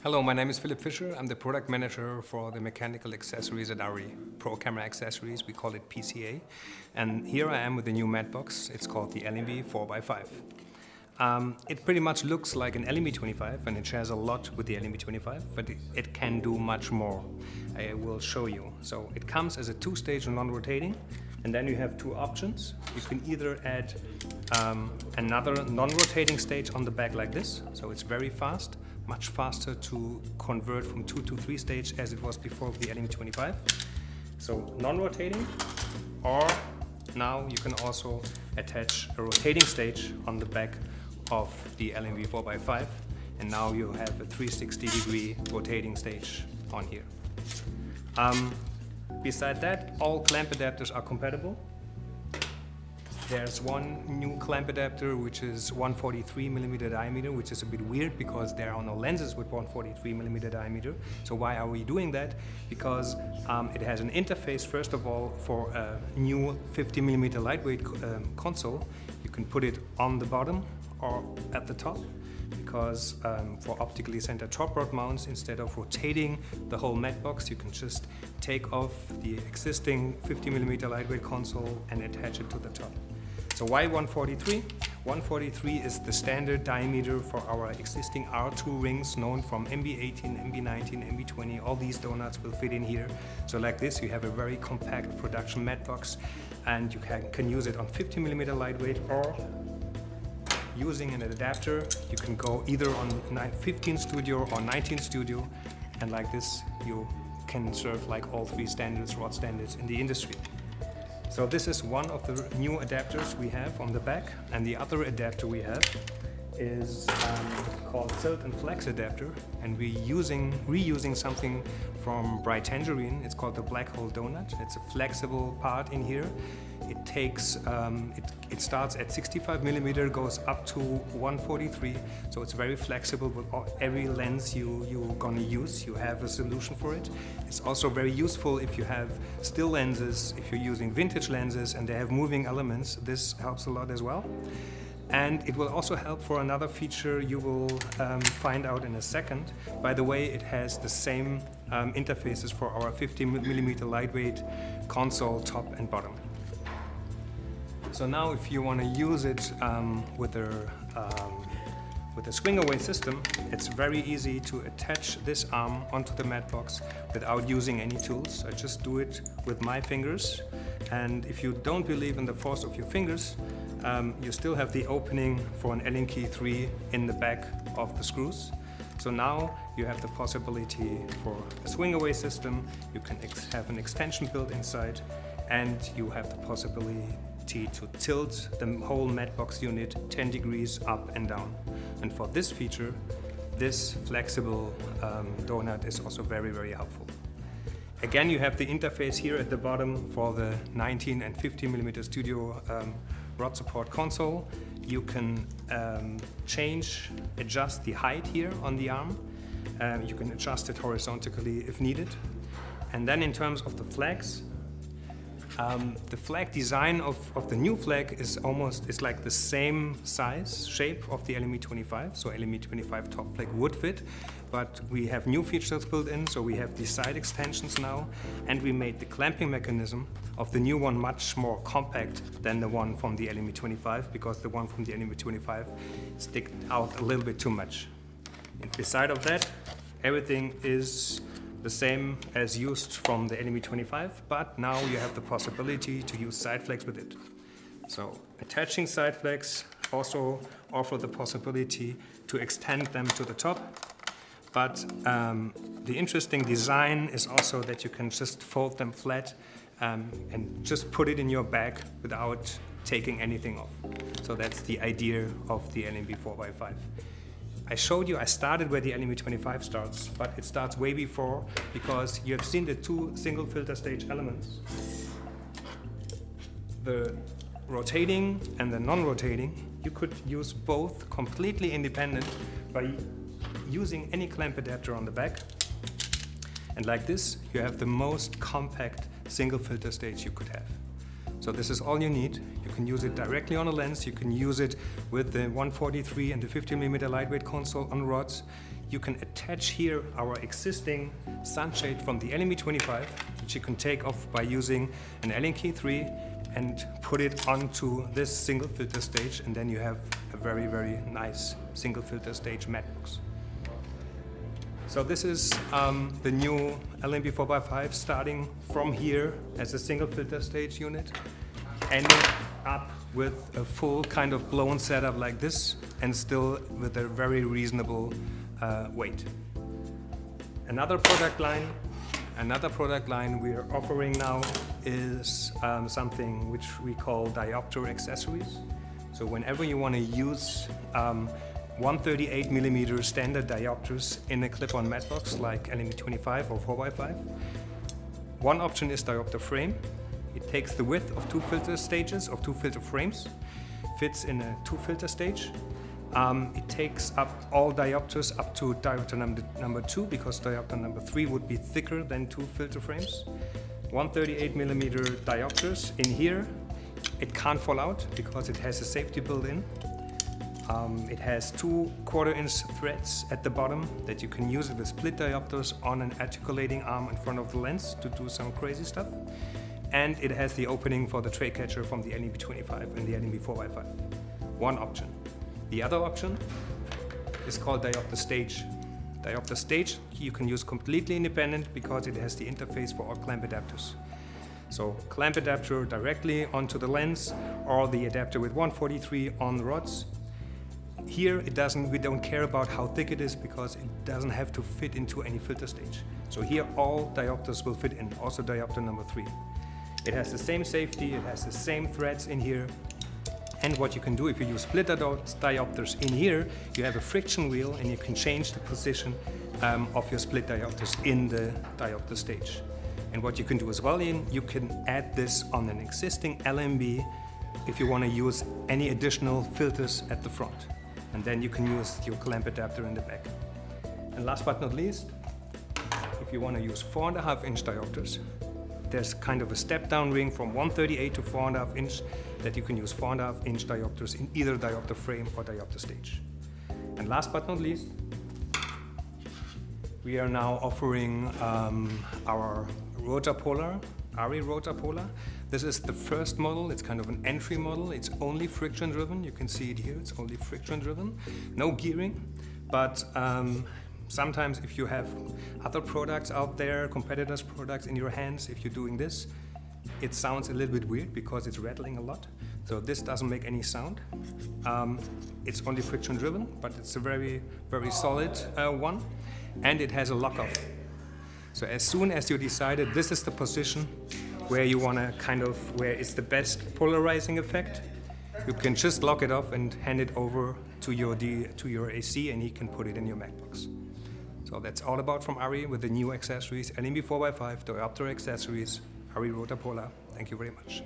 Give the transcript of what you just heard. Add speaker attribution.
Speaker 1: Hello, my name is Philip Fischer. I'm the product manager for the mechanical accessories at ARRI, Pro Camera Accessories. We call it PCA. And here I am with the new mat box. It's called the LMB 4x5. It pretty much looks like an LMB 25 and it shares a lot with the LMB 25, but it can do much more. I will show you. So it comes as a two-stage non-rotating, and then you have two options. You can either add another non-rotating stage on the back like this, so it's very fast, much faster to convert from 2 to 3 stage as it was before with the LMB 25. So non-rotating, or now you can also attach a rotating stage on the back of the LMB 4x5, and now you have a 360-degree rotating stage on here. Beside that, all clamp adapters are compatible. There's one new clamp adapter which is 143mm diameter, which is a bit weird because there are no lenses with 143mm diameter. So why are we doing that? Because it has an interface, first of all, for a new 50mm lightweight console. You can put it on the bottom or at the top, because for optically centered top rod mounts, instead of rotating the whole mat box, you can just take off the existing 50mm lightweight console and attach it to the top. So why 143? 143 is the standard diameter for our existing R2 rings, known from MB18, MB19, MB20. All these donuts will fit in here. So like this, you have a very compact production mat box, and you can use it on 50mm lightweight, or using an adapter, you can go either on 15 Studio or 19 Studio, and like this you can serve like all three standards, rod standards in the industry. So this is one of the new adapters we have on the back, and the other adapter we have is called Tilt and Flex adapter, and we're reusing something from Bright Tangerine. It's called the black hole donut. It's a flexible part in here. It takes it starts at 65mm, goes up to 143, so it's very flexible. With every lens you're gonna use, you have a solution for it. It's also very useful if you have still lenses, if you're using vintage lenses and they have moving elements. This helps a lot as well. And it will also help for another feature you will find out in a second. By the way, it has the same interfaces for our 50mm lightweight console, top and bottom. So now if you want to use it with a swing-away system, it's very easy to attach this arm onto the mat box without using any tools. I just do it with my fingers, and if you don't believe in the force of your fingers, you still have the opening for an Allen key 3 in the back of the screws. So now you have the possibility for a swing-away system. You can have an extension built inside, and you have the possibility to tilt the whole mat box unit 10 degrees up and down. And for this feature, this flexible donut is also very, very helpful. Again, you have the interface here at the bottom for the 19 and 50mm Studio rod support console. You can adjust the height here on the arm. You can adjust it horizontally if needed. And then in terms of the flags, the flag design of the new flag is like the same size, shape of the LMB 25. So LMB 25 top flag would fit, but we have new features built in. So we have the side extensions now, and we made the clamping mechanism of the new one much more compact than the one from the LMB 25, because the one from the LMB 25 sticks out a little bit too much. And beside of that, everything is the same as used from the LMB 25, but now you have the possibility to use side flags with it. So attaching side flags also offer the possibility to extend them to the top, but the interesting design is also that you can just fold them flat and just put it in your bag without taking anything off. So that's the idea of the LMB 4x5. I showed you I started where the LMB 25 starts, but it starts way before, because you have seen the two single filter stage elements. The rotating and the non-rotating, you could use both completely independent by using any clamp adapter on the back. And like this, you have the most compact single filter stage you could have. So this is all you need. You can use it directly on a lens. You can use it with the 143 and the 50mm lightweight console on rods. You can attach here our existing sunshade from the Allen B25, which you can take off by using an Allen key 3 and put it onto this single filter stage, and then you have a very, very nice single filter stage matte box. So this is the new Allen B4x5 starting from here as a single filter stage unit, ending up with a full kind of blown setup like this, and still with a very reasonable weight. Another product line we are offering now is something which we call Diopter Accessories. So whenever you want to use 138mm standard diopters in a clip-on matte box like Allen B25 or 4x5, one option is diopter frame. It takes the width of 2 filter stages, of 2 filter frames, fits in a 2 filter stage. It takes up all diopters up to diopter number 2, because diopter number 3 would be thicker than 2 filter frames. 138mm diopters in here. It can't fall out because it has a safety built-in. It has 2 1/4-inch threads at the bottom that you can use it with split diopters on an articulating arm in front of the lens to do some crazy stuff. And it has the opening for the tray catcher from the Allen B25 and the Allen B4x5. One option. The other option is called Diopter Stage. Diopter Stage you can use completely independent because it has the interface for all clamp adapters. So clamp adapter directly onto the lens, or the adapter with 143 on the rods. Here we don't care about how thick it is because it doesn't have to fit into any filter stage. So here all diopters will fit in, also diopter number 3. It has the same safety, it has the same threads in here. And what you can do if you use split diopters in here, you have a friction wheel and you can change the position of your split diopters in the diopter stage. And what you can do as well, you can add this on an existing LMB if you want to use any additional filters at the front. And then you can use your clamp adapter in the back. And last but not least, if you want to use 4.5-inch diopters, there's kind of a step-down ring from 138 to 4.5 inch that you can use 4.5-inch diopters in either diopter frame or diopter stage. And last but not least, we are now offering our rotapolar, ARRI rotapolar. This is the first model. It's kind of an entry model. It's only friction driven. You can see it here. It's only friction driven. No gearing, but sometimes if you have other products out there, competitors' products in your hands, if you're doing this, it sounds a little bit weird because it's rattling a lot. So this doesn't make any sound. It's only friction driven, but it's a very, very solid one. And it has a lock-off. So as soon as you decided this is the position where you want to where it's the best polarizing effect, you can just lock it off and hand it over to your AC, and he can put it in your matte box. So that's all about from ARRI with the new accessories, Allen B4x5, Diopter Accessories, ARRI Rotapolar. Thank you very much.